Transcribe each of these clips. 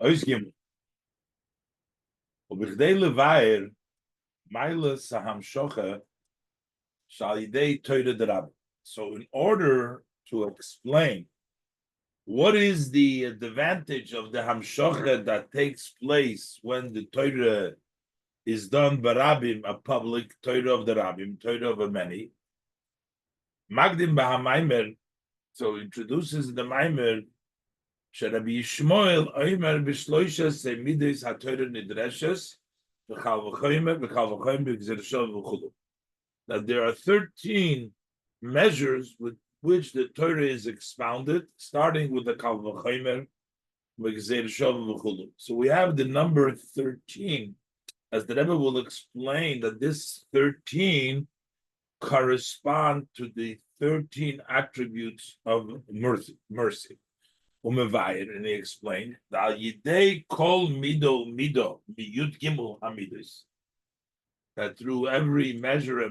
Oiskim. ובכדי לבאר מיילס ההמשכה שעל ידי תורה דרבא. So in order to explain what is the advantage of the hamshocha that takes place when the Torah is done barabim, a public Torah of the Rabbim, Torah of the many. Magdim Mamer, so introduces the Mamer. Rabbi Shmuel Omer b'shloishes midos haTorah nidreshes v'chal v'chomer b'gzershov v'chulu. That there are 13 measures with which the Torah is expounded, starting with the kal v'chomer b'gzershov v'chulu. So we have the number 13, as the Rebbe will explain that this 13 correspond to the 13 attributes of mercy. And he explained that that through every measure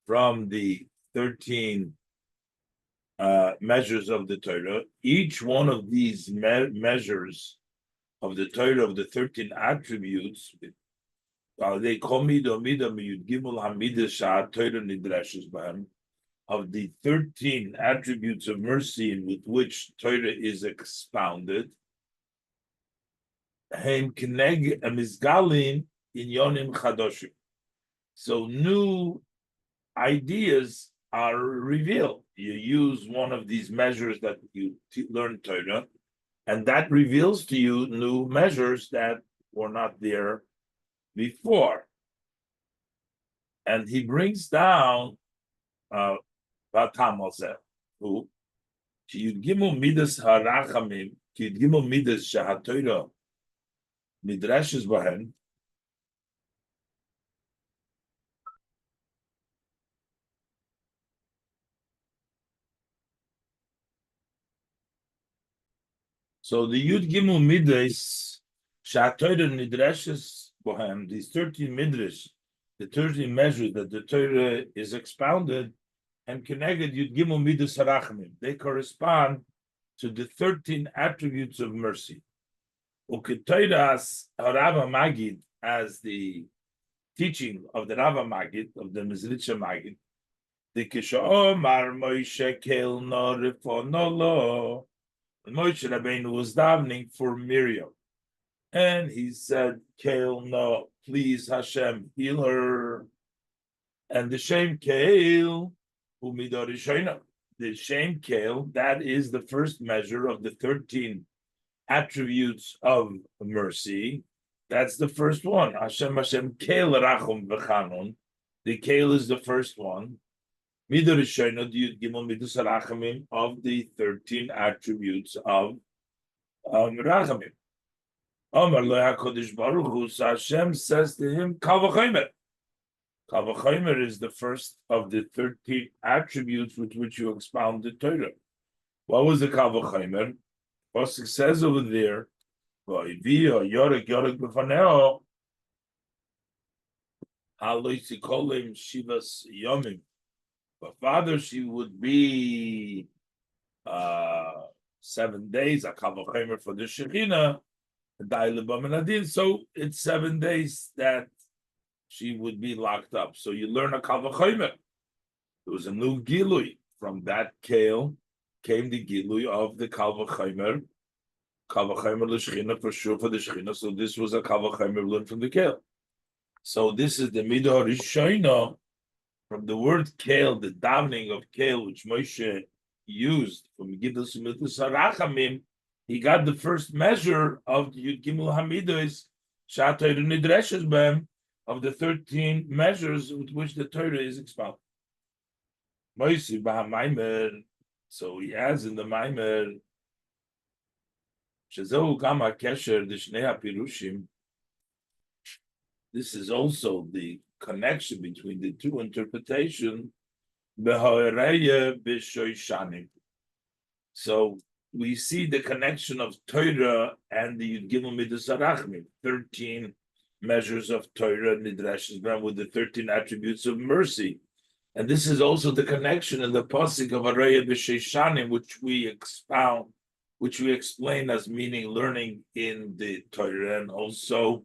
from the 13 measures of the Torah, each one of these measures of the Torah of the 13 attributes, they call of the 13 attributes of mercy with which Torah is expounded, so new ideas are revealed. You use one of these measures that you learn Torah, and that reveals to you new measures that were not there before. And he brings down who Yudgimu midas harachamim, Yudgimu midas shahatorah midrashes bahen. So the Yudgimu midas shahatorah midrashes bahen, these 13 midrash, the 13 measures that the Torah is expounded, and connected Yudgimu midas harachamim. They correspond to the 13 attributes of mercy. Uketoiras Rava Magid, as the teaching of the Rava Magid, of the Mizritcha Magid, the Kishaomar Moshe Kel no Rifonolo. Moshe Rabbeinu was davening for Miriam, and he said, Kel no, please Hashem, heal her. And the Shem Kel, the Shem Kel, that is the first measure of the 13 attributes of mercy. That's the first one. Hashem Kel Rachum V'Chanun. The Kel is the first one. Of the 13 attributes of Rachamim. Amar lo HaKadosh Baruch Hu, so Hashem says to him, Kal v'chomer. Kal v'chomer is the first of the 13 attributes with which you expound the Torah. What was the Kal v'chomer? What it says over there, V'ivia yorek b'faneo, halo yisikolim shivas yomim. But Father, she would be 7 days, a Kal v'chomer for the Shekhinah, so it's 7 days that she would be locked up. So you learn a Kal v'chomer. There was a new gilui. From that kale came the gilui of the Kal v'chomer. Kal v'chomer l'shechina, for sure for the Shechina. So this was a Kal v'chomer learned from the kale. So this is the midah rishayna from the word kale, the davening of kale, which Moshe used from Gidus Mitzvus Harachamim. He got the first measure of Yud Gimel Hamidos Shatayr Nidreshes Bem, of the 13 measures with which the Torah is expounded. Moisi Mamer, so he adds in the Mamer, Shezehu Gama Kesher Dishnei Pirushim. This is also the connection between the two interpretations. So we see the connection of Torah and the Yud Gimel Midas Harachmim, 13 measures of Torah Nidrashes with the 13 attributes of mercy. And this is also the connection in the pasuk of Araya B'Sheishanim, which we expound which we explain as meaning learning in the Torah, and also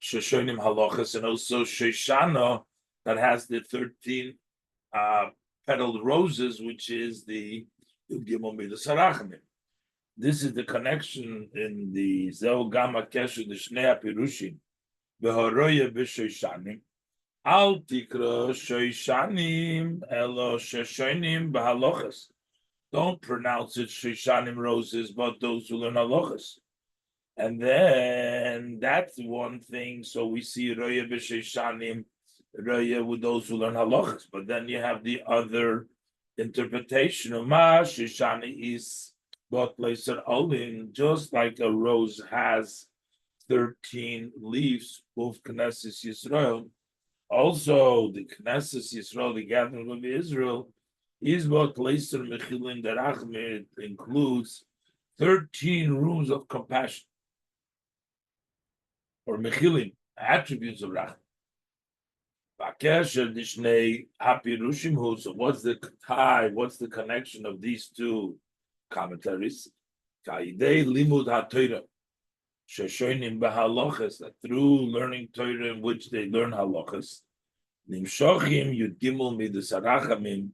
Shoshonim Halachas, and also Shoshana, that has the 13 petaled roses, which is the Gimel Midas Harachamim. This is the connection in the Zeu Gama Kesher, the Shnei Pirushim, Behoroya B'Shoshanim, Al Tikra Shoshanim, Elo Shoshonim B'Halachas. Don't pronounce it Shoshanim roses, but those who learn halachas. And then that's one thing. So we see Roya b'Shoshanim, Roya with those who learn halachas. But then you have the other interpretation of Ma Shoshani is both places Olin, just like a rose has 13 leaves, both Knesset Yisrael. Also, the Knesset Yisrael, the gathering of Israel, is what Leiser Mechilin Derachme includes 13 rooms of compassion, or Mechilin, attributes of Rachme. Bakesher Dishnei Hapirushim Hu. So what's the tie? What's the connection of these two commentaries? Kaidei Limud HaTorah Sheshonim BaHalachas, that through learning Torah in which they learn halachas, Nimshochim Yud Gimel Midas Harachamim,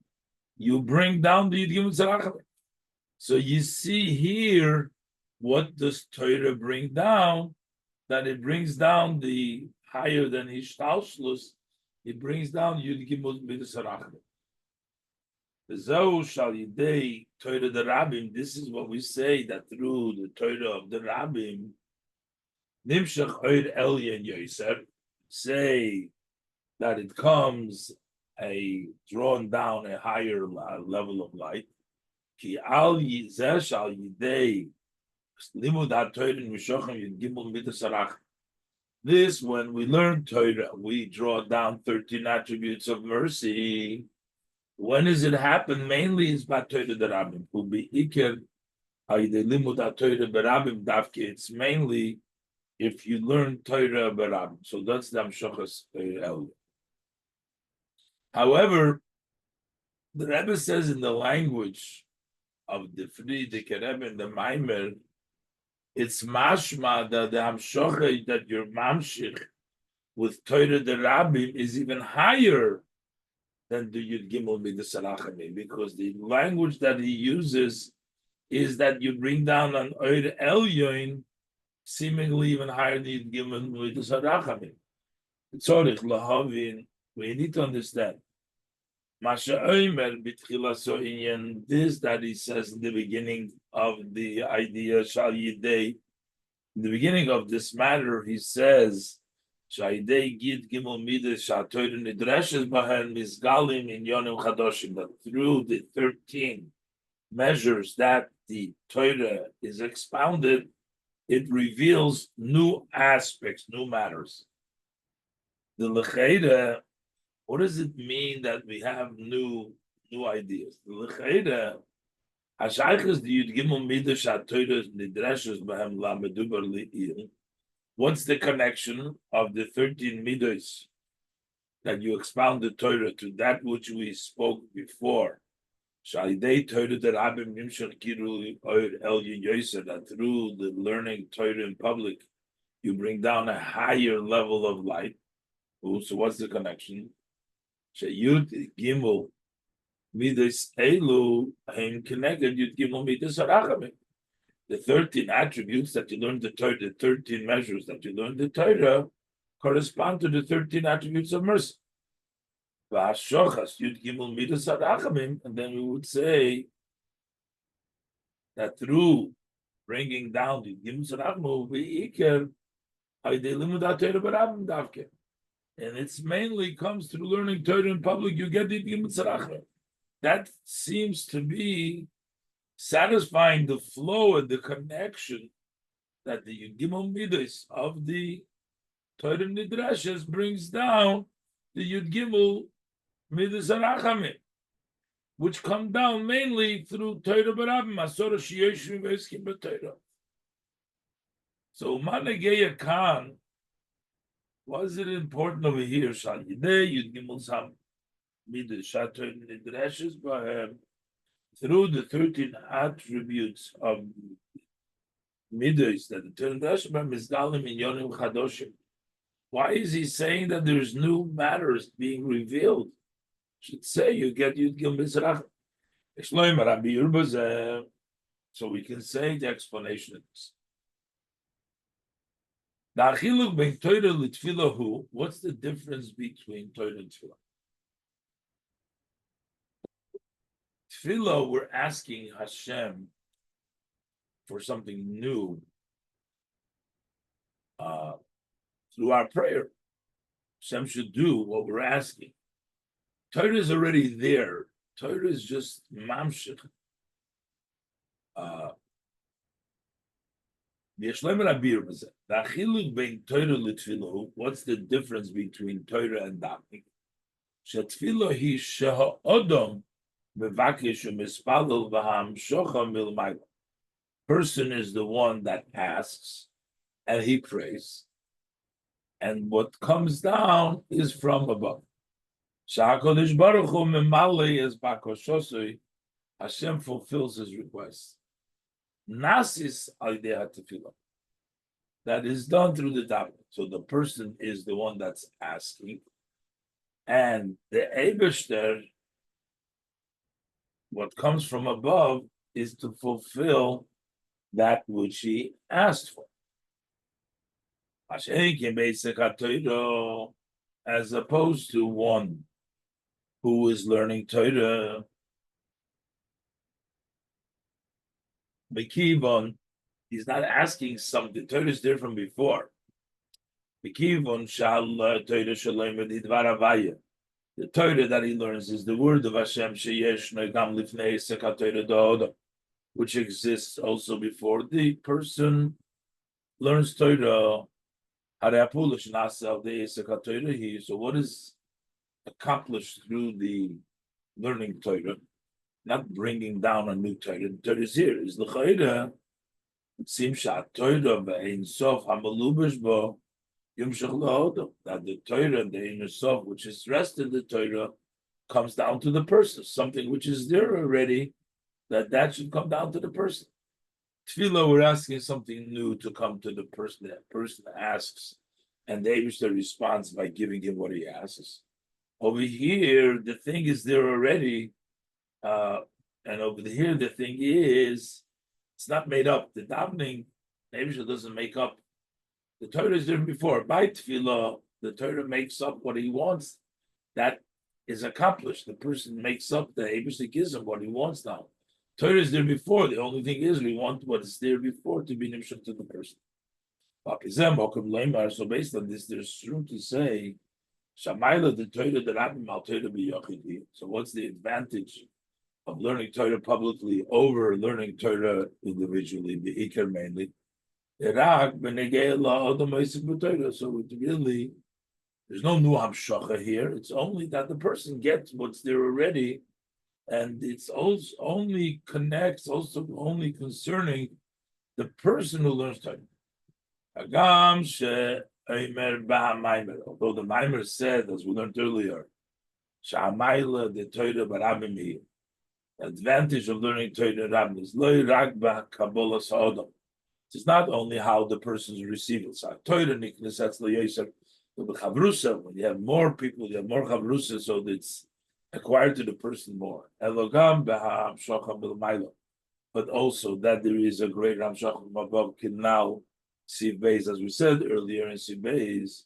you bring down the Yud Gimel Tzarachamim. So you see here, what does Torah bring down? That it brings down the higher than Hishtalshlus, it brings down Yud Gimel Midas Harachamim. Zeu shal yidei Torah the Rabbim. This is what we say, that through the Torah of the Rabbim, Nimshach Oir Elyon Yoser, say that it comes a drawn down a higher level of light. Ki al yizeh shal yidei limud ha-Torah mishochem yud gimel midas harachamim. This, when we learn Torah, we draw down 13 attributes of mercy. When does it happen? Mainly is by Torah the Rabbim. Who be iker hayidei limud ha-Torah berabim davke. It's mainly if you learn Torah berabim. So that's the Amshachas Elyon. However, the Rebbe says in the language of the Frierdiker Rebbe and the Mamer, it's mashma that the Hamshocha that your mamshich with Torah the Rabbim is even higher than the Yud Gimel Midas Harachamim, because the language that he uses is that you bring down an Oir Elyon, seemingly even higher than Yud Gimel Midas Harachamim. Tzorich lahavin. We need to understand. Masha Omer b'tchilaso inyan, this that he says in the beginning of the idea Shal Yidei, in the beginning of this matter, he says Shal Yidei Gid Gimel Midas Shal Torah Nidreshes Bahen Mizgalim in Yonim Chadoshim, that through the 13 measures that the Torah is expounded, it reveals new aspects, new matters. The Lecheira, what does it mean that we have new ideas? The Lecheira, Hashaychas the Yud Gimel Midas HaTorah Nidreshes Bahem LaMedubar Li'il. What's the connection of the 13 midos that you expound the Torah to that which we spoke before? Shalidei Torah the Rabbim Nimshach Kiru Oir Elyon Yoser, that through the learning Torah in public, you bring down a higher level of light. So what's the connection? Sheyud Gimel Midas Elu Haim Connected Yud Gimel Midas Harachamim. The 13 attributes that you learn the Torah, the 13 measures that you learn the Torah, correspond to the 13 attributes of mercy. V'hashochas Yud Gimel Midas Harachamim, and then we would say that through bringing down the Gimel Harachamim, we iker hayidei limud ha-Torah berabim davke. And it's mainly comes through learning Torah in public. You get the Gimel Harachamim. That seems to be satisfying the flow and the connection that the Yud Gimel Midas of the Torah Nidreshes brings down the Yud Gimel Midas Harachamim, which come down mainly through Torah Barabim, Asora Shiyoshvin Ve'eskim B'Torah. So Manageya Khan, why is it important over here? Shal Yidei Yud Gimel Sam Midas Shator Nidreshes Bahem, through the 13 attributes of midos that the Torah Nidreshes is Galim in Yonim Chadoshim. Why is he saying that there's new matters being revealed? Should say you get Yud Gil Mizrach. So we can say the explanation is what's the difference between Torah and Tefillah? Tefillah, we're asking Hashem for something new through our prayer. Hashem should do what we're asking. Torah is already there. Torah is just mamshich. What's the difference between Torah and davening? Person is the one that asks and he prays, and what comes down is from above. Hashem fulfills his request. Nasis idea tefillah. That is done through the davening. So the person is the one that's asking, and the Eibishter, what comes from above, is to fulfill that which he asked for. As opposed to one who is learning Torah, Bekivon, he's not asking something. Torah is there from before. Bekivon shal Torah shalom v'didvar avaya. The Torah that he learns is the word of Hashem sheyesh noigam lifnei sekat Torah da'odam, which exists also before the person learns Torah. So what is accomplished through the learning Torah? Not bringing down a new Torah. The Torah is here. Is the Chayda. It seems that the Torah, the Ein Sof, which is rested in the Torah, comes down to the person. Something which is there already, that should come down to the person. Tefillah, we're asking something new to come to the person. That person asks, and the Eibishter responds by giving him what he asks. Over here, the thing is there already, and over here, the thing is, it's not made up. The davening, the Eibishter doesn't make up. The Torah is there before. By Tefillah, the Torah makes up what he wants. That is accomplished. The person makes up, the Eibishter gives him what he wants now. Torah is there before. The only thing is we want what is there before to be nimshal to the person. So based on this, there's room to say, Shamayla the Torah the Rabbi Mal Torah b'Yochidi. So what's the advantage of learning Torah publicly over learning Torah individually, the Iker mainly? So it really, there's no nu hamshacha here. It's only that the person gets what's there already. And it's also only connects, also only concerning the person who learns Torah. Although the Mamer said, as we learned earlier, the Torah barabim, the advantage of learning Torah Rabbim is loy ragba kabbalah sa'odam. It's not only how the person is receiving it. When you have more people, you have more chavrusa, so it's acquired to the person more. But also that there is a great Ramshach above can now see base, as we said earlier in Sibeis,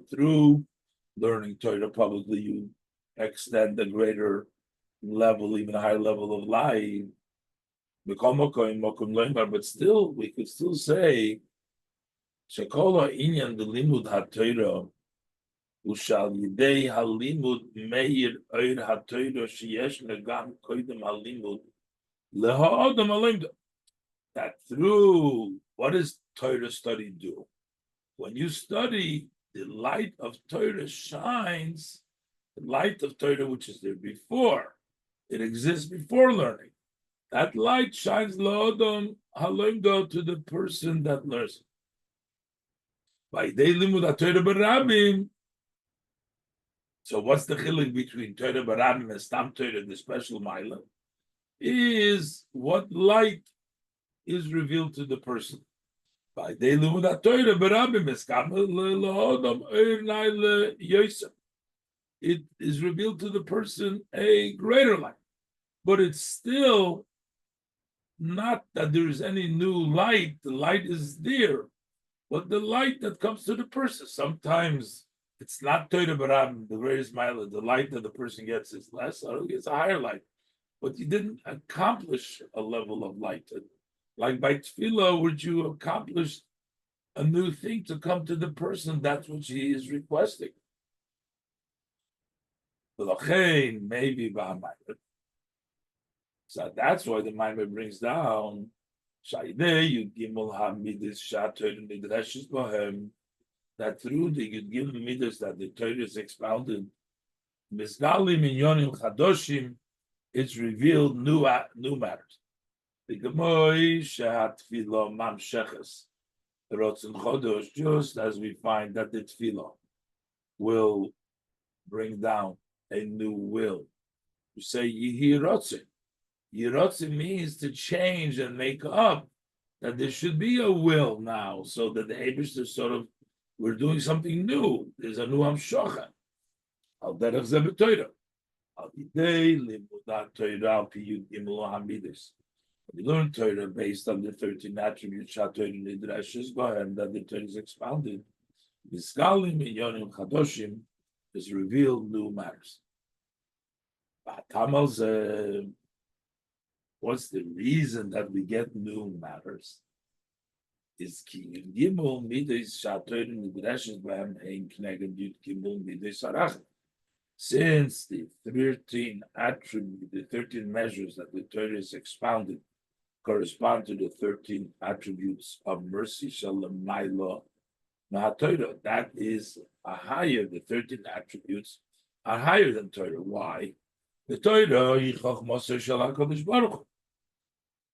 through learning Torah publicly, you extend a greater level, even a higher level of life. But still, we could still say, Shekola inyan the limud haTorah, ushal yidei halimud meir oir haTorah sheyesh negam koidem halimud leha'adam alimda. That through, what does Torah study do? When you study, the light of Torah shines, the light of Torah which is there before, it exists before learning. That light shines leha'adam halimda to the person that learns. By day limud Torah barabim. So what's the chiluk between Torah barabim and Stam Torah, the special mila? is what light is revealed to the person. By day limud Torah berabim eskamel le'odam eir yosef. It is revealed to the person a greater light, but it's still not that there is any new light. The light is there, but the light that comes to the person, sometimes it's not Torah Barab, the greatest mile. The light that the person gets is less, or it's a higher light, but you didn't accomplish a level of light. Like by tefillah, would you accomplish a new thing to come to the person? That's what she is requesting. Maybe so that's why the Mamer brings down that through the Yud Gimel Midas that the Torah is expounded, it's revealed new matters. Just as we find that the tefillah will bring down a new will. You say Yehi Rotzin. Yehi means to change and make up, that there should be a will now, so that the Eibishter sort of, we're doing something new. There's a new Hamshocha. Al derech ze b'Torah. Al yidei limudat Torah al pi Yud Gimel Hamidus. We learn Torah based on the 13 attributes Torah Nidreshes and that the Torah is expounded. Miskalim Yonim Chadoshim is revealed new matters. What's the reason that we get new matters? Is ki Gimel Midas Torah Nidreshes Bahem Ein Kneged Yud Gimel Midas Sarach. Since the 13 attributes, the 13 measures that the Torah is expounded correspond to the 13 attributes of mercy, Shalom, Maila, Torah. That is a higher, the 13 attributes are higher than Torah. Why? The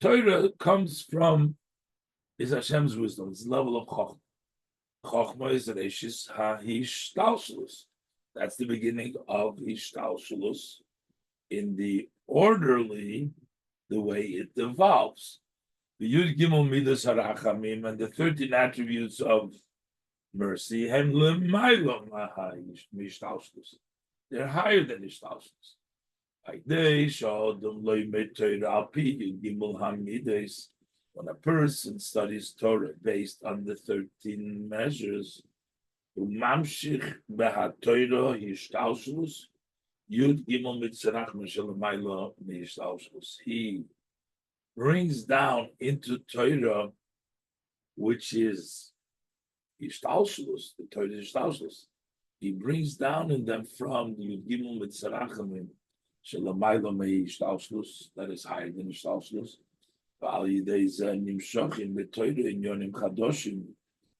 Torah comes from, is Hashem's wisdom, it's the level of Chochmah. Chochmah is Reishis HaHishtalshelus. That's the beginning of Hishtalshelus in the orderly, the way it evolves. The Yud Gimel Midas Harachamim and the 13 attributes of mercy, they're higher than Hishtalshelus. Like they showed them when a person studies Torah based on the 13 measures, Umamshich behaTorah Hishtalshelus. Yud Gimel Mitzrach Mishalamayla Mishtalshelus. He brings down into Torah, which is Hishtalshelus, the Torah Hishtalshelus. He brings down in them from the Yud Gimel Mitzrachim Shalamayla Mishtalshelus, that is higher than Hishtalshelus. Nimshachim b'Torah in Yonim Chadoshim,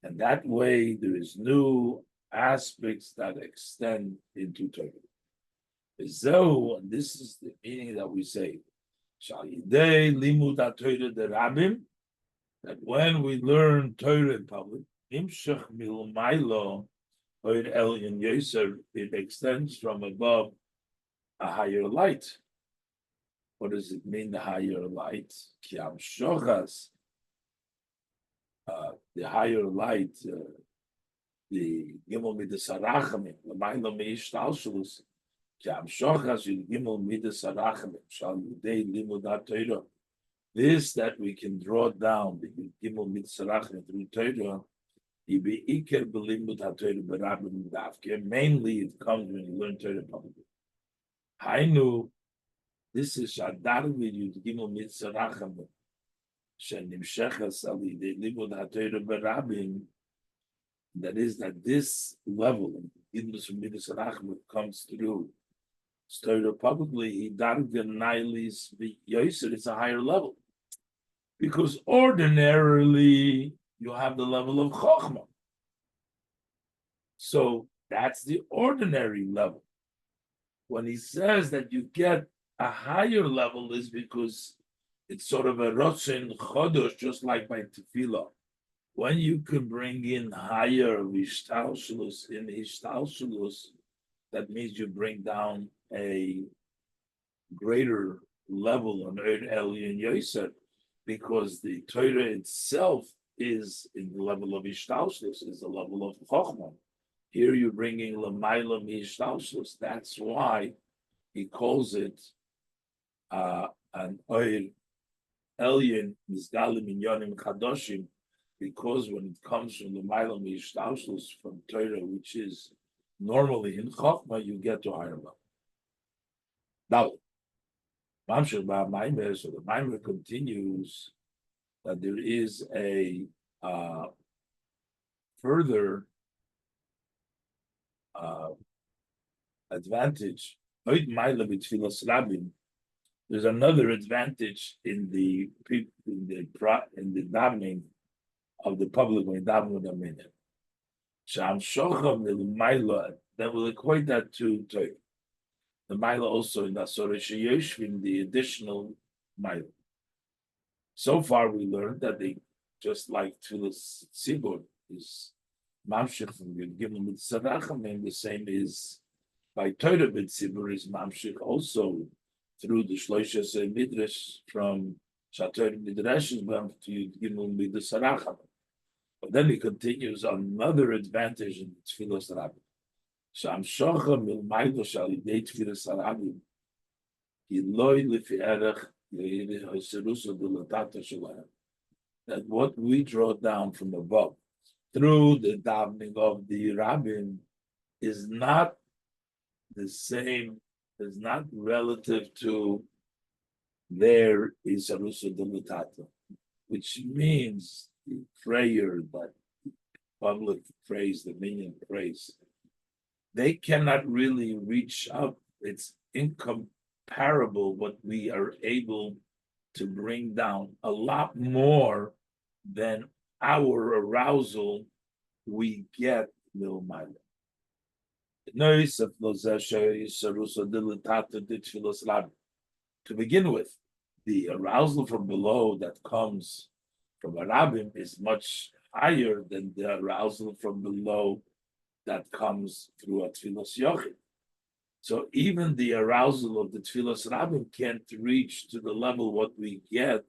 and that way there is new aspects that extend into Torah. So, and this is the meaning that we say, that when we learn Torah in public, it extends from above a higher light. What does it mean, the higher light? The higher light, the Gimel Midas Harachamim, the Maila Meishtalshelus, this that we can draw down, the Gimel Midas Harachamim through Torah, mainly it comes when you learn Torah publicly. Hainu, this is Shadar with you, the Gimel Midas Harachamim. That is that this level comes through Torah publicly. It's a higher level because ordinarily you have the level of Chochmah. So that's the ordinary level. When he says that you get a higher level, is because it's sort of a Rotzen Chodosh, just like by Tefillah. When you can bring in higher Hishtalshelus in Hishtalshelus, that means you bring down a greater level on Elyon Yosef, because the Torah itself is in the level of Ishtalshlus, is the level of Chochmah. Here you're bringing Lamaila Ishtalshlus. That's why he calls it an Oir Elyon Mizgalim Inyonim Chadoshim, because when it comes from the Lamaila Ishtalshlus from Torah, which is normally in Chochmah, you get to higher level. Now, so the Mamer continues that there is a further advantage. There's another advantage in the davening of the public when davening a minute. That will equate that to Torah. The Mila also in Asura Shiyoshvin, the additional Mila. So far, we learned that they, just like Tfilas Tzibur is Mamshich from Gimel with Saracham, and the same is by Torah B'Tzibur Tzibur is Mamshich also through the Shloishes Midrash from Shator Midrash's to Gimel with the Saracham. But then he continues on another advantage in Tfilas Rabbi. Sham shocha milmaydo shal yidei tfilas harabim Iloi lifi erech ha'serusa d'latata shalem. That what we draw down from above through the davening of the rabbin is not the same, is not relative to their isarusa d'latata, which means the prayer that public praise, the minion praise. They cannot really reach up. It's incomparable what we are able to bring down, a lot more than our arousal we get milmayla. To begin with, the arousal from below that comes from a rabbin is much higher than the arousal from below that comes through a tfilas yochid. So even the arousal of the tfilas rabbin can't reach to the level what we get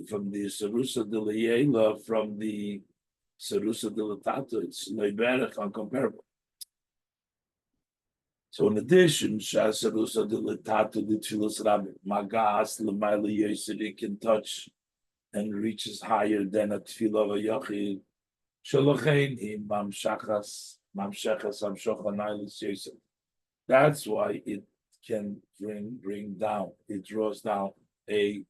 from the sarusa de leyela, from the sarusa de latata. It's leiberech, uncomparable. So in addition, sarusa de latata, the tfilas rabbin, magas lemayla yosed, it can touch and reaches higher than a tefillah of a yochid. That's why it can bring down, it draws down a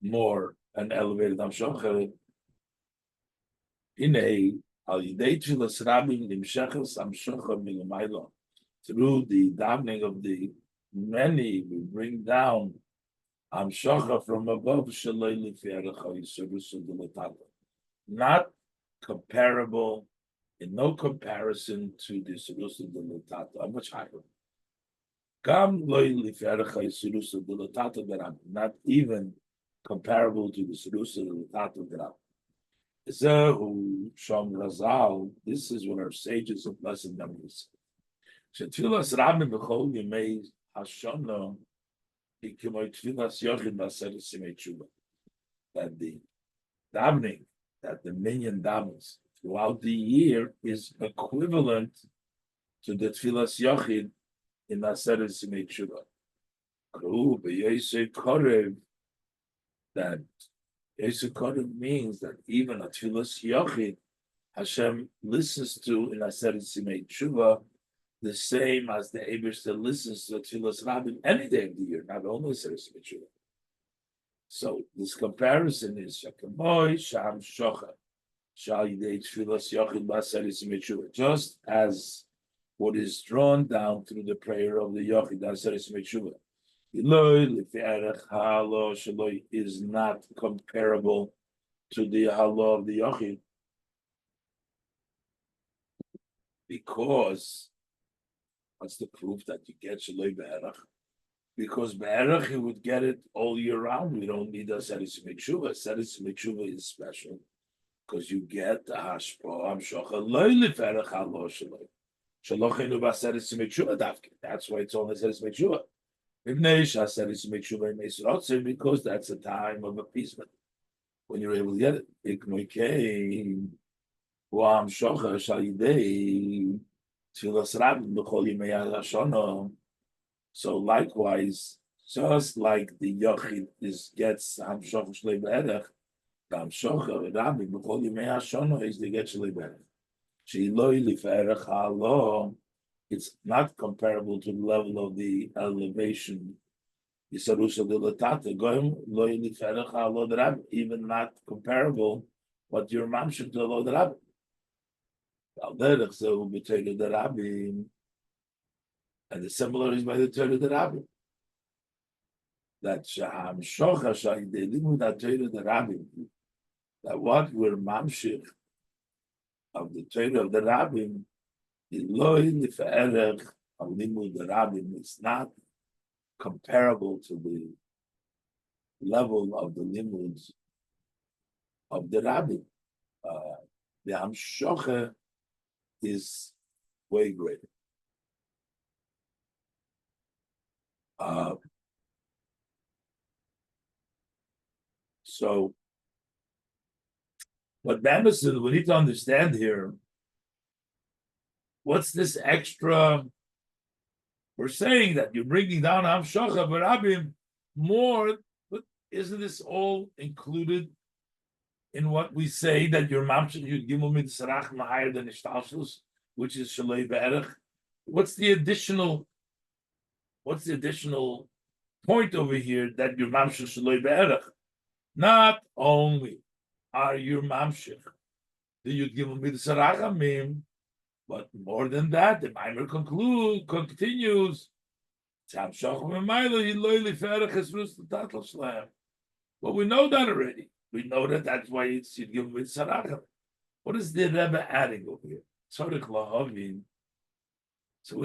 more an elevated amshocha. In a through the davening of the many, we bring down amshocha from above, not comparable, in no comparison to the Sirusa de Latata, much higher. Not even comparable to the Sirusa de Latata. This is what our sages of blessed memories say. That the davening, that the minion davens throughout the year is equivalent to the tfilas yochid in Aseret Simei Tshuva. That Yosef Korev means that even a tfilas yochid Hashem listens to in Aseret Simei Tshuva the same as the Eberster listens to a tfilas rabbin any day of the year, not only Aseret Simei Tshuva. So this comparison is Shakamoy Sham Shocha. Just as what is drawn down through the prayer of the Yochid is not comparable to the Halo of the Yochid, because what's the proof that you get Shaloi Be'erach? Because Be'erach, you would get it all year round. We don't need a Seris Metshuva. Seris Metshuva is special because you get the hashpa. I'm shocha loy leferach halo shaloi. Shalochenu b'aseres metshuva davke. That's why it's only says metshuva. Because that's a time of appeasement when you're able to get it. So likewise, just like the Yochid gets Hamshoch Shlei Be'erech, the Hamshoch Rabbi B'chol Yimei HaShono is the get Shlei Be'erech. She'iloi Liferech Ha'alo, it's not comparable to the level of the elevation. Yisarusa de Latata, Goyim Loi Liferech Ha'alo the Rabbi, even not comparable, but your Mamshech to Lo the Rabbi. Al-Derech Zehu B'Torah the Rabbi, and the similar is by the Torah the Rabbi. That Shaham Shocha Shahidelimu that Torah the Rabbi, that what we're Mamshech of the Torah of the Rabbi, Eloi Liferech of Limu the Rabbi is not comparable to the level of the limuds of the Rabbi. The Hamshocha is way greater. So, what Mamer we need to understand here, what's this extra? We're saying that you're bringing down Hamshocha Barabim more, but isn't this all included in what we say that your Mamshech Yud Gimel Mitzrach higher than Ishtalshus, which is Shalei Be'erech? What's the additional point over here that your Mamshech Shalei Be'erech? Not only are your Mamshech the Yud Gimel Mitzrach, but more than that, the Mamer continues. But we know that already. We know that that's why it's Yud Gimel Mitzrach. What is the Rebbe adding over here? So we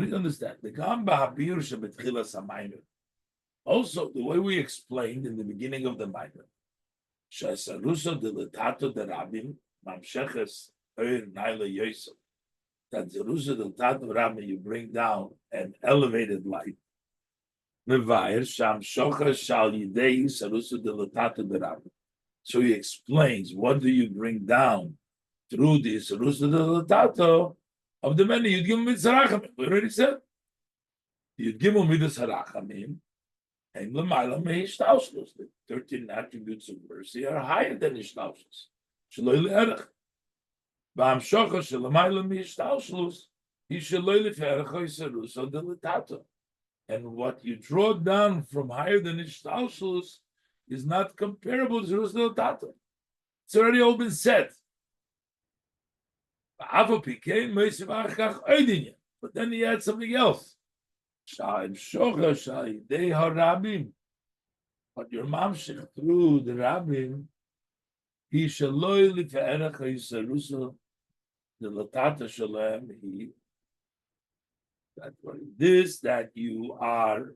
need to understand the Gamba Habir Shebetchilas HaMamer. Also, the way we explained in the beginning of the Mamer, Shasaruso de Letato de Rabim Mamsheches Oir Naila Yosef. That Zerusa del Tato Rabbi, you bring down an elevated light. Mevayer Sham Shocha Shal Yidei Zerusa del Tato Rabbi. So he explains, what do you bring down through the Zerusa del Tato of the many Yud Gimel Mitzrachamim? We already said Yud Gimel Mitzrachamim and L'mayla Me'ishtalshlus. The 13 attributes of mercy are higher than Ishtalshlus. Shaloi Le'erech. And what you draw down from higher than Ishtalshlus is not comparable to Jerusalem Tato. It's already all been said. But then he adds something else. But your Mamshech through the Rabbim, he shaloi li'ferech ha'yisarusa the latata shalem he, that this that you are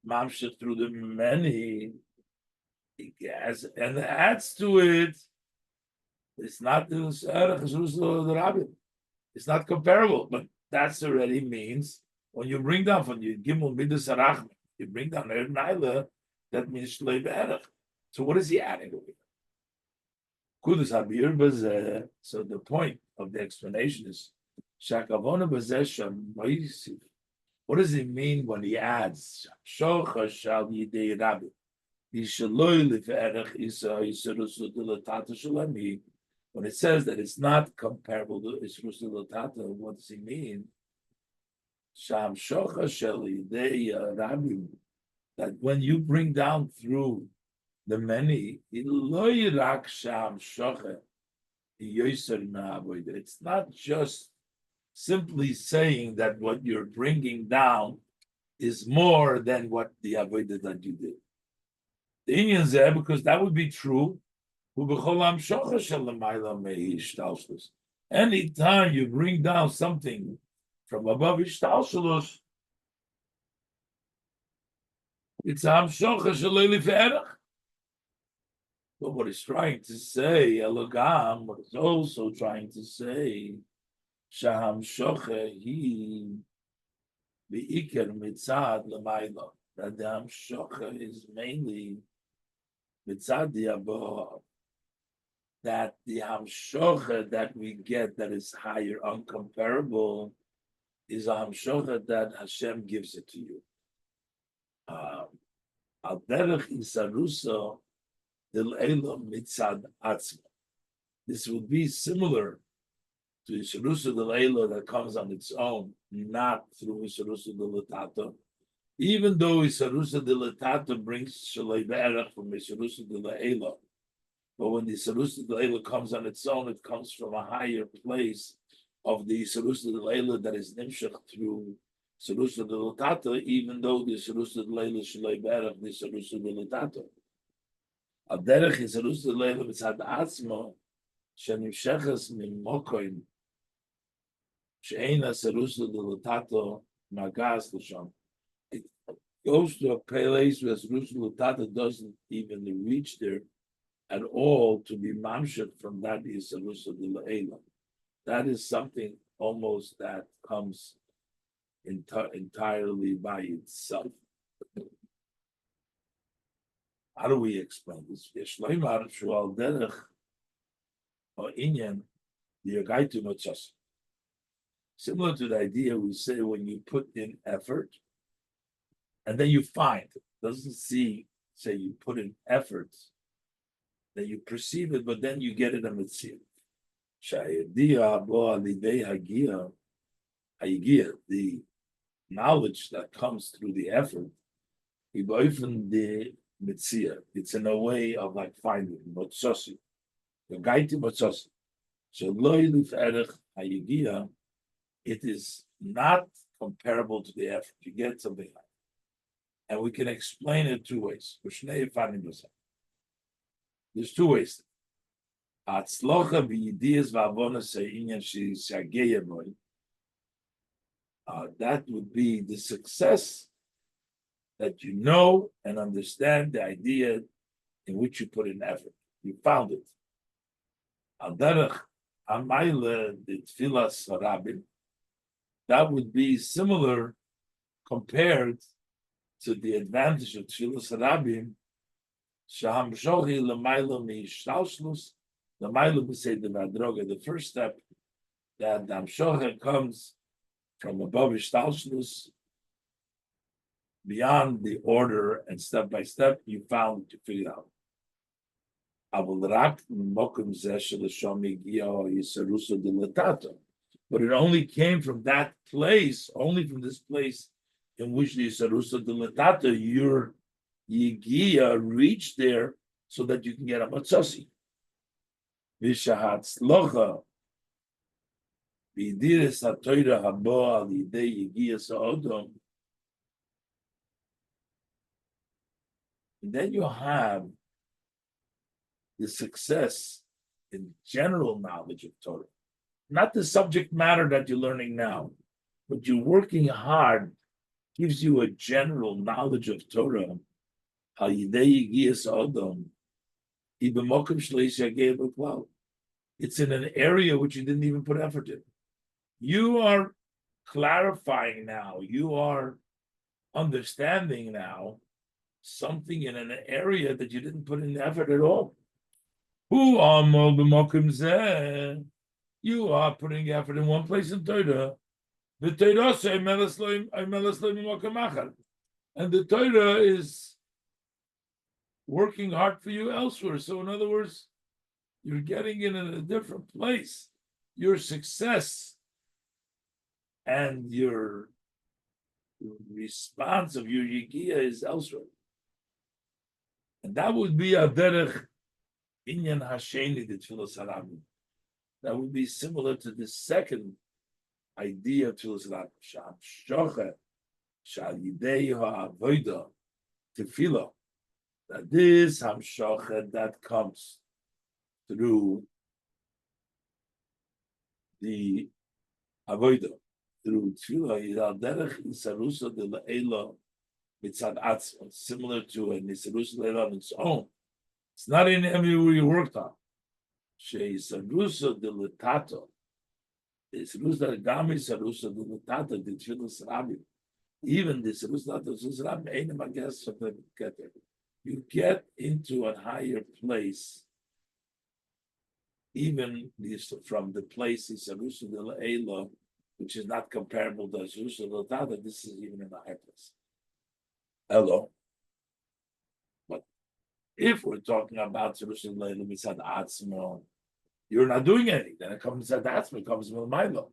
Mamshech through the many, and adds to it. It's not the Rabbim. It's not comparable, but that's already means when you bring down from you Gimel Midas Arachim, you bring down Eir Naila, that means Shlei Be'erech. So what is he adding over here? Kudus Habir Bazeh. So the point of the explanation is Shakavona Bazeh Sham Ma'isiv. What does it mean when he adds Shocha Shal Yidei Rabbi? When it says that it's not comparable to Isrus Tata, what does he mean? Sham Shocha Shel Yidei Rabbi, that when you bring down through the many, it's not just simply saying that what you're bringing down is more than what the avodah that you did. The Indian there, because that would be true. Anytime you bring down something from above Ishtalshalus, it's Hamshocha Shalei Ferach. But what he's trying to say, Elogam, what he's also trying to say, Shaham Shocha, he, the Iker Mitzad Lamaila. that the Hamshocha is mainly mitzad Haba, that the Hamshocha that we get that is higher, uncomparable, is a Hamshocha that Hashem gives it to you. Al derech isarusa del elam mitzad atzma. This would be similar to isarusa del elam that comes on its own, not through isarusa del latata. Even though isarusa del latata brings shalei be'erach from isarusa del elam, but when the isarusa del elam comes on its own, it comes from a higher place of the isarusa del elam that is nimshach through Sarusa de Latata, even though the Sarusa de Leila Shalei Berach, the Sarusa de Latata. Aderech is Sarusa de Leila Mitzad Atzma, Shenimshechas Mimokoim, Sheina Sarusa de Latata, Magas Lashon. It goes to a place where Sarusa de Latata doesn't even reach there at all to be mamshet from that is Sarusa de Leila. That is something almost that comes entirely by itself. How do we explain this? Similar to the idea we say when you put in effort and then you find, doesn't say you put in effort, then you perceive it, but then you get it in mitzvah. The knowledge that comes through the effort, it's in a way of like finding motzosi. It is not comparable to the effort. You get something like that. And we can explain it two ways. There's two ways. That would be the success that you know and understand the idea in which you put in effort. You found it. That would be similar compared to the advantage of Tfilas Harabim. The first step that the Hamshocha comes from above Ishtalshlus, beyond the order and step by step, you found to figure out. But it only came from that place, only from this place in which the Yisarusa de Latata, your Yigia reached there so that you can get a Matzasi. Vishahatzlocha. And then you have the success in general knowledge of Torah, not the subject matter that you're learning now, but you're working hard gives you a general knowledge of Torah. It's in an area which you didn't even put effort in. You are clarifying now, you are understanding now something in an area that you didn't put in effort at all. You are putting effort in one place in Torah. And the Torah is working hard for you elsewhere. So in other words, you're getting it in a different place. Your success and your response of your yigia is elsewhere. And that would be a derech inyan hasheni de tfilas harabim. That would be similar to the second idea of tfilas harabim. Sha'amshocha shal yidei ha'avoda tefillah. That this hamshocha that comes through the avoda, through tefillah, is al derech isarusa de le'ela mitzad atzma, similar to a isarusa le'ela on its own. It's not in everywhere you worked on. She isarusa de letato. Isarusa gami isarusa de letato de tefillah sarabim. even this, you get into a higher place, even this from the place which is not comparable to Jerusalem. This is even in a higher place. Hello. But if we're talking about Jerusalem, you're not doing anything. Then it comes at Atzma, it comes with Milo.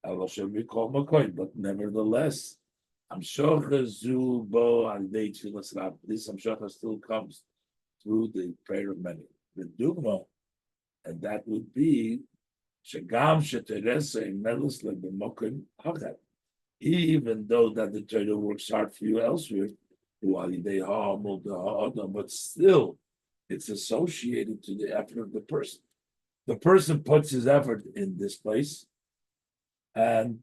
Allah should be called McCoy, but nevertheless, Amshocha Zubo and this Amshocha still comes through the prayer of many. The Dugma, and that would be Shagam Sheteresa in Melis like the Mokim Hagat. Even though that the Torah works hard for you elsewhere, but still it's associated to the effort of the person. The person puts his effort in this place, and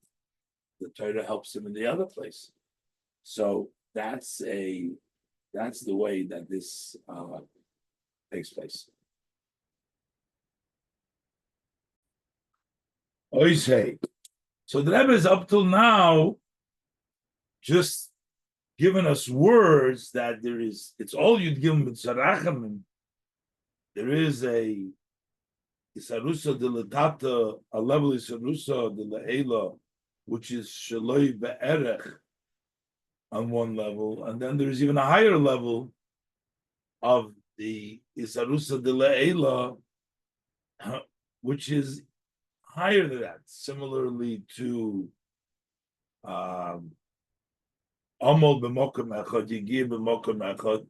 the Torah helps him in the other place. So that's the way that this takes place. So the Rebbe is up till now just giving us words that it's all you'd give him with Sarachamim. There is a Isarusa de Latata, a level Isarusa de Laela, which is Shaloi Be'erech on one level, and then there's even a higher level of the Isarusa de Laela, which is higher than that, similarly to Amol b'mokim echad, Yigiyah b'mokim echad,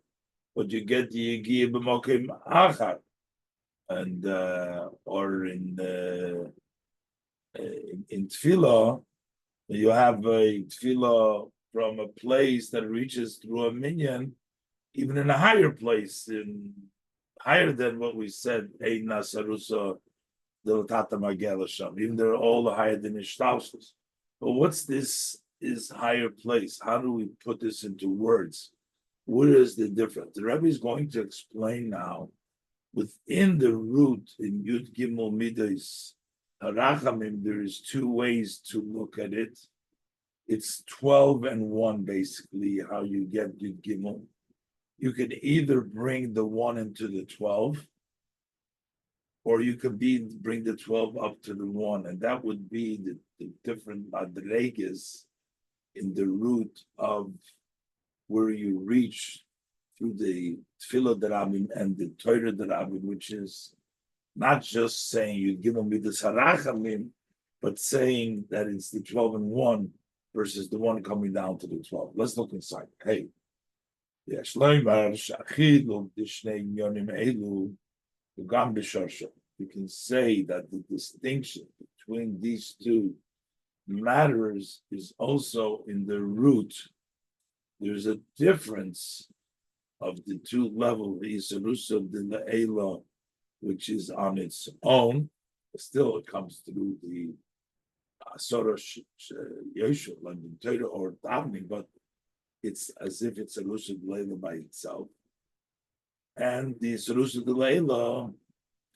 but you get the Yigiyah b'mokim achad, and or in Tefillah, you have a Tefillah from a place that reaches through a minyan, even in a higher place, higher than what we said, Ein Nasarusa. Even they're all higher than Ishtalshus. But what's this is higher place? How do we put this into words? What is the difference? The Rebbe is going to explain now within the root in Yud Gimel Midas Harachamim, there is two ways to look at it. It's 12 and 1, basically, how you get Yud Gimel. You can either bring the 1 into the 12, or you could bring the 12 up to the 1, and that would be the different madregas in the root of where you reach through the Tefillah Darabim and the Torah Darabim, which is not just saying you give them with the Sarachamim, but saying that it's the 12 and 1 versus the 1 coming down to the 12. Let's look inside. Hey. You can say that the distinction between these two matters is also in the root. There's a difference of the two levels, the Isarusa de La'ela, which is on its own. Still, it comes through the Asara Yeshua, like the Torah or Davening, but it's as if it's Isarusa de La'ela by itself. And the Isarusa de La'ela,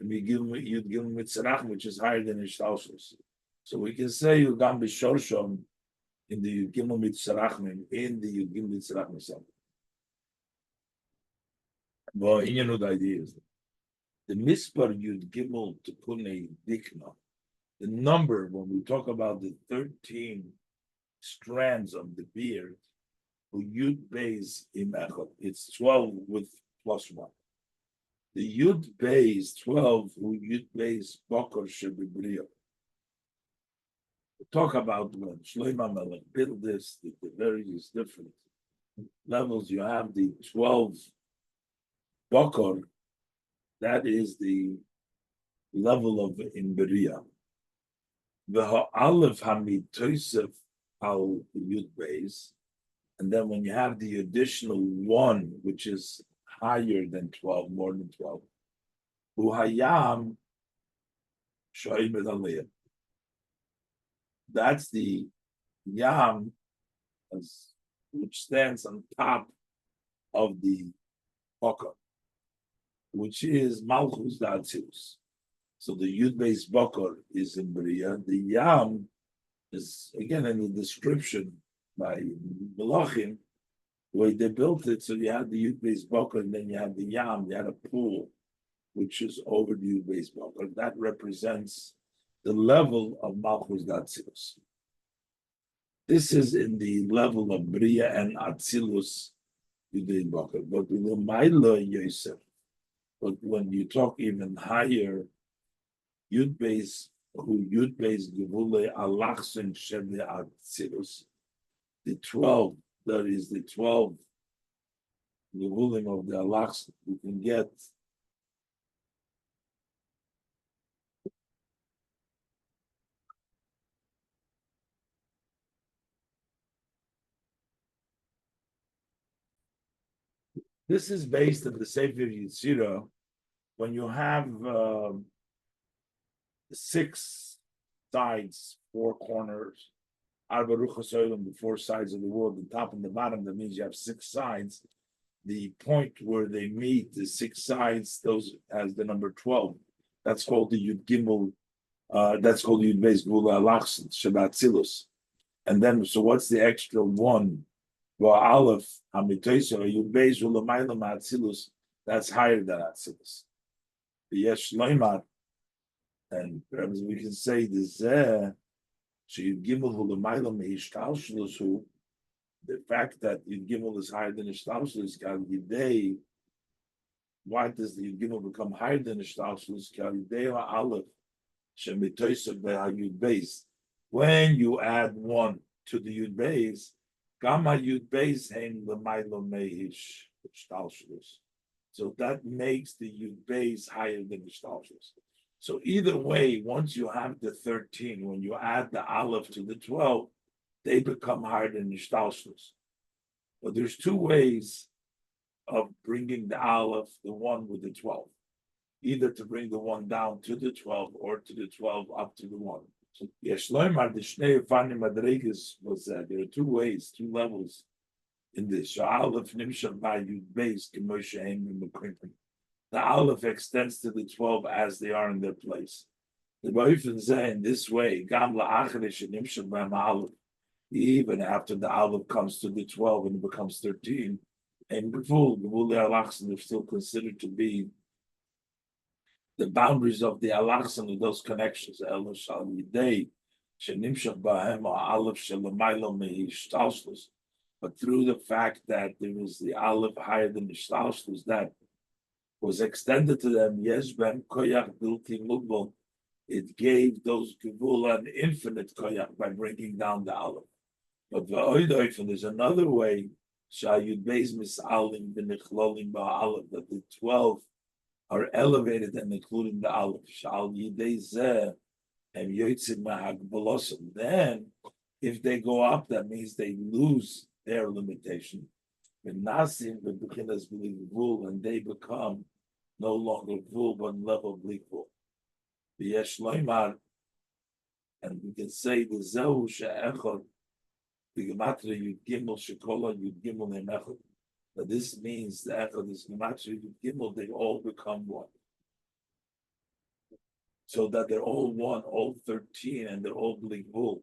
you'd give them with Tzarach, which is higher than Ishtalshus. So we can say you gam b'shorshom in the Yud Gimel Mitzarachim, in the Yud Gimel Mitzarachim itself. Well, you know the idea is the Mispar Yud Gimel Tukune Dikna, the number when we talk about the 13 strands of the beard, who Yud Beis Im Echad, it's 12 with plus 1. The Yud Beis 12, who Yud Beis Bokor Shebibriya. Talk about when Shlomo Melech built this, the various different levels. You have the 12 Bokor, that is the level of Imberiya. The Ha'alef Hamid Tosef al Yud Beis, and then when you have the additional 1, which is higher than 12, more than 12. Uhayam Shoim Aliyah. That's the Yam, which stands on top of the Bokor, which is Malchus Datzilus. So the Yud Beis Bokor is in Bria. The Yam is, again, in the description, by Melachim, the way they built it, so you had the Yud Beis Boker, and then you had the Yam, you had a pool, which is over the Yud Beis Boker. That represents the level of Malchus Atzilus. This is in the level of Bria and Atzilus Yud Beis Boker. But in the Maila Yosef, but when you talk even higher, Yud Beis Gevule Alachsin Shemle Atzilus, the 12, that is the 12 Gevulim of the Alachsin, you can get this is based on the Sefer Yitzira. When you have 6 sides, 4 corners, Arba Ruchos Olam, the 4 sides of the world, the top and the bottom, that means you have 6 sides. The point where they meet, the 6 sides, those as the number 12. That's called the Yud Gimel, that's called Yud Beis Gvula Alachsin, Shabbat Tzilus. And then, so what's the extra 1? Well, Aleph, Hamitoisa, Yud Beis Ulamayla Atzilus, that's higher than Atzilus. The Yesh Loimar, and perhaps we can say the Zeh, Yud Gimel Ulamayla Meishtalshlusu, the fact that Yud Gimel is higher than Ishtalshlusu, Kal Yidei, why does the Yud Gimel become higher than Ishtalshlusu? Kal Yidei Aleph, Shemitoisa Yud Beis. When you add 1 to the Yud Beis, Gamma Yud Beis Hein L'maylo Meish Ishtalshlusu. So that makes the Yud Beis higher than the Ishtalshlusu. So either way, once you have the 13, when you add the Aleph to the 12, they become higher than the Ishtalshlusu. But there's 2 ways of bringing the Aleph, the 1 with the 12. Either to bring the 1 down to the 12 or to the 12 up to the 1. So Yeshloimar, the Shnei Fani Madregas was that there are 2 ways, 2 levels in this. So Aleph Nimshach by Yud Beis K'moshe Ein Mekrimpin. The Aleph extends to the 12 as they are in their place. The Ba'ifin Zeh in this way, Gam La'acharish Nimshach by Aleph. Even after the Aleph comes to the 12 and it becomes 13, and Gevul Alachsin are still considered to be the boundaries of the Alachsin of those connections. Elo Shal Yidei, Shenimshach Bahem Aleph Shelamaylo Meishtalshlusu. But through the fact that there was the Aleph higher than the Ishtalshlusu, that was extended to them, Yeshben Koyach Bilti Mugbal, it gave those Gevul an infinite Koyach by bringing down the Aleph. But there's another way, Shayud Beis Misalim B'Nichlolim Ba'Aleph, that the 12 are elevated and including the Aleph. Shal Yidei Zeh and Yotzim Mahagbalosim. Then, if they go up, that means they lose their limitation. And they become no longer Vul, but level Glikvul. The Yesh Loimar, and we can say the Zehu She'echad, the Gematria Yud Gimel Shekola Yud Gimel Nemechad. But this means the Echad is Gematria Yud Gimel, they all become 1. So that they're all 1, all 13, and they're all Glikvul.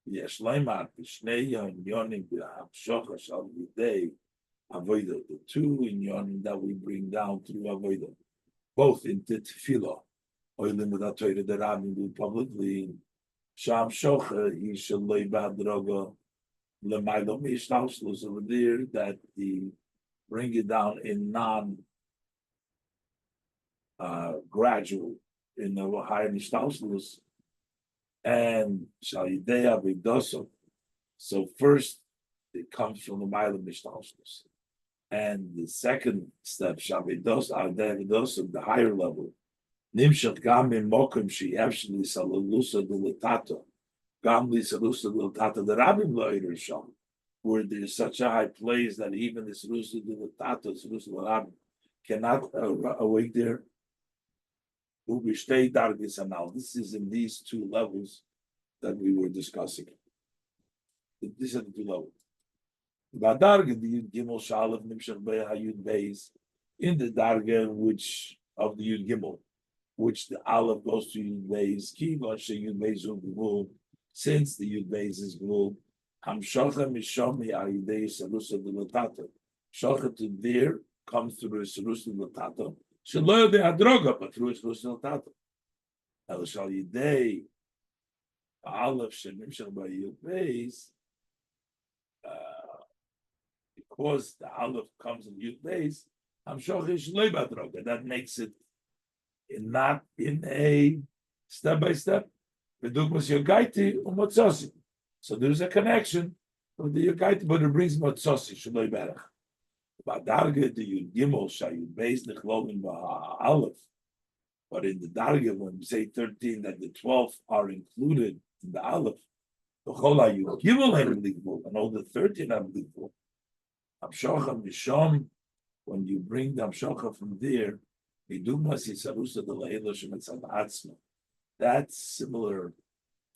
Yesh Loimar, B'Shnei Yonim B'Hamshocha Shal Yidei Avodah, the 2 in Yonim that we bring down through Avodah, both in the Tefillah, Oilim with Torah that Rabbi do publicly. Sham Shocha Yishalei Badroga Lemaylo Meishtalshlusu over there that the bring it down in non-gradual in the higher Meishtalshlusu. And Shalidea B'Doso. So first it comes from the Ma'ila Mishtalshus. And the second step, Shavidos, Ardea B'Doso, the higher level. Nimshat Gam in Mokim She'evshli Salalusa Dilatato. Gam Li Salusa Dilatato, the Rabbim Lo'ir Sham, where there's such a high place that even the Salusa Dilatato, Salusa Rabbim, cannot awake there. This is in these 2 levels that we were discussing. These are the 2 levels. In the Darga, which of the Yud Gimel, which the Aleph goes to Yud Beis, since the Yud Beis is Gvul, Hamshocha mishomi ayidei sarusa delatato. Shocha to there comes through sarusa delatato. Shelo de adroga, but through sarusa delatato. El shal yidei aleph shenimshal ba'yud beis. Because the aleph comes in yud beis, hamshocha shloi ba'adroga. That makes it not in a step by step. V'dugmas yogaiti u'motzosi. So there's a connection of the yogaiti, but it brings motzosi shloi berach. Ba'darga the yud gimel shayud beis nechlolin ba'aleph. But in the darga, when we say 13, that the 12 are included in the aleph, the whole yud gimel ain't believable, and all the 13 are believable. Hamshocha mishom, when you bring the hamshocha from there, that's similar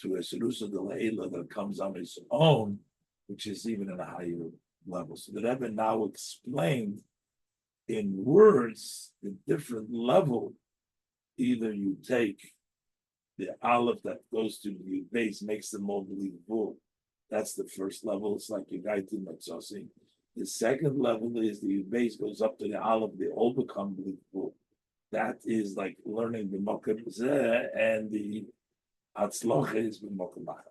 to a Sarusa de Leila that comes on its own, which is even at a higher level. So the Rebbe now explained in words the different level. Either you take the aleph that goes to the base, makes them more believable. That's the first level. It's like Yogaiti Matzosi. The second level is the base goes up to the aleph, they all become believable. That is like learning the Mokem Zeh, and the Atzloch is the Mokem Achad.